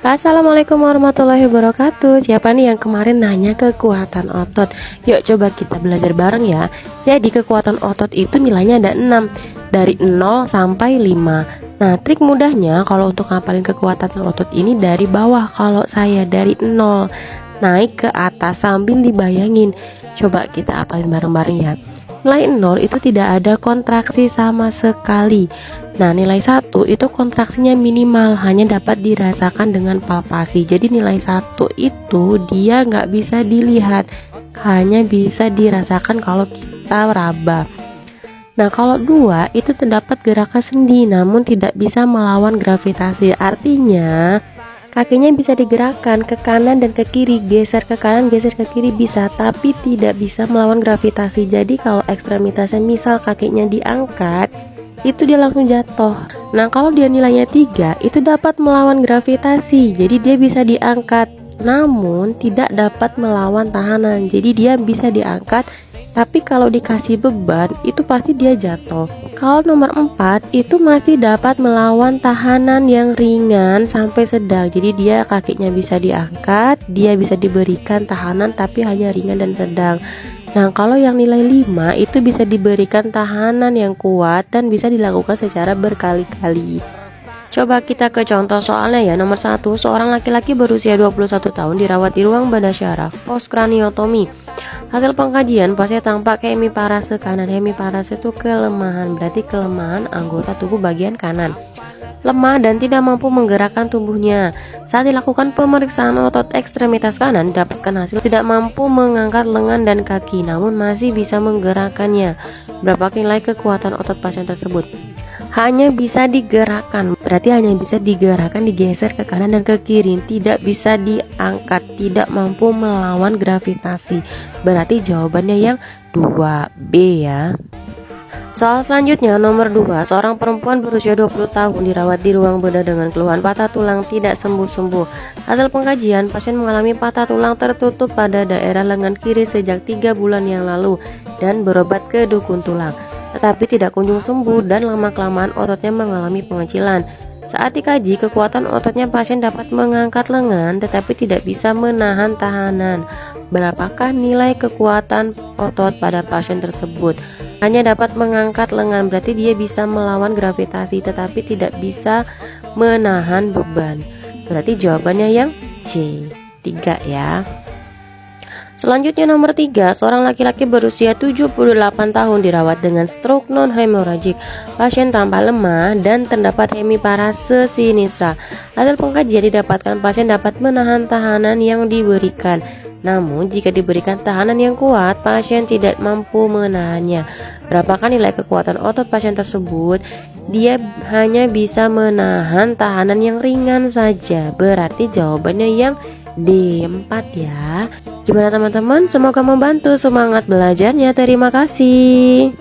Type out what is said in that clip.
Assalamualaikum warahmatullahi wabarakatuh. Siapa nih yang kemarin nanya kekuatan otot? Yuk coba kita belajar bareng ya. Jadi kekuatan otot itu nilainya ada 6, dari 0 sampai 5. Nah, trik mudahnya kalau untuk ngapalin kekuatan otot ini dari bawah. Kalau saya dari 0 naik ke atas sambil dibayangin. Coba kita apalin bareng-bareng ya. Nilai 0 itu tidak ada kontraksi sama sekali. Nah, nilai 1 itu kontraksinya minimal, hanya dapat dirasakan dengan palpasi. Jadi nilai 1 itu dia nggak bisa dilihat, hanya bisa dirasakan kalau kita raba. Nah, kalau 2 itu terdapat gerakan sendi namun tidak bisa melawan gravitasi. Artinya kakinya bisa digerakkan ke kanan dan ke kiri, geser ke kanan, geser ke kiri bisa, tapi tidak bisa melawan gravitasi. Jadi kalau ekstremitasnya misal kakinya diangkat, itu dia langsung jatuh. Nah, kalau dia nilainya 3, itu dapat melawan gravitasi. Jadi dia bisa diangkat, namun tidak dapat melawan tahanan. Jadi dia bisa diangkat, tapi kalau dikasih beban, itu pasti dia jatuh. Kalau nomor 4 itu masih dapat melawan tahanan yang ringan sampai sedang. Jadi dia kakinya bisa diangkat, dia bisa diberikan tahanan tapi hanya ringan dan sedang. Nah, kalau yang nilai 5 itu bisa diberikan tahanan yang kuat dan bisa dilakukan secara berkali-kali. Coba kita ke contoh soalnya ya. Nomor 1, seorang laki-laki berusia 21 tahun dirawat di ruang bedah syaraf post-craniotomy. Hasil pengkajian, pasien tampak hemiparase kanan. Hemiparase itu kelemahan, berarti kelemahan anggota tubuh bagian kanan. Lemah dan tidak mampu menggerakkan tubuhnya. Saat dilakukan pemeriksaan otot ekstremitas kanan, dapatkan hasil tidak mampu mengangkat lengan dan kaki, namun masih bisa menggerakkannya. Berapa nilai kekuatan otot pasien tersebut? Hanya bisa digerakkan, berarti hanya bisa digerakkan, digeser ke kanan dan ke kiri, tidak bisa diangkat, tidak mampu melawan gravitasi. Berarti jawabannya yang 2B ya. Soal selanjutnya nomor 2, seorang perempuan berusia 20 tahun dirawat di ruang bedah dengan keluhan patah tulang tidak sembuh-sembuh. Hasil pengkajian, pasien mengalami patah tulang tertutup pada daerah lengan kiri sejak 3 bulan yang lalu dan berobat ke dukun tulang, tetapi tidak kunjung sembuh dan lama-kelamaan ototnya mengalami pengecilan. Saat dikaji, kekuatan ototnya pasien dapat mengangkat lengan tetapi tidak bisa menahan tahanan. Berapakah nilai kekuatan otot pada pasien tersebut? Hanya dapat mengangkat lengan, berarti dia bisa melawan gravitasi tetapi tidak bisa menahan beban. Berarti jawabannya yang C, 3 ya. Selanjutnya nomor 3, seorang laki-laki berusia 78 tahun dirawat dengan stroke non-hemorrhagic. Pasien tampak lemah dan terdapat hemiparase sinistra. Hasil pengkajian didapatkan pasien dapat menahan tahanan yang diberikan. Namun jika diberikan tahanan yang kuat, pasien tidak mampu menahannya. Berapakah nilai kekuatan otot pasien tersebut? Dia hanya bisa menahan tahanan yang ringan saja. Berarti jawabannya yang D4 ya. Gimana teman-teman? Semoga membantu semangat belajarnya. Terima kasih.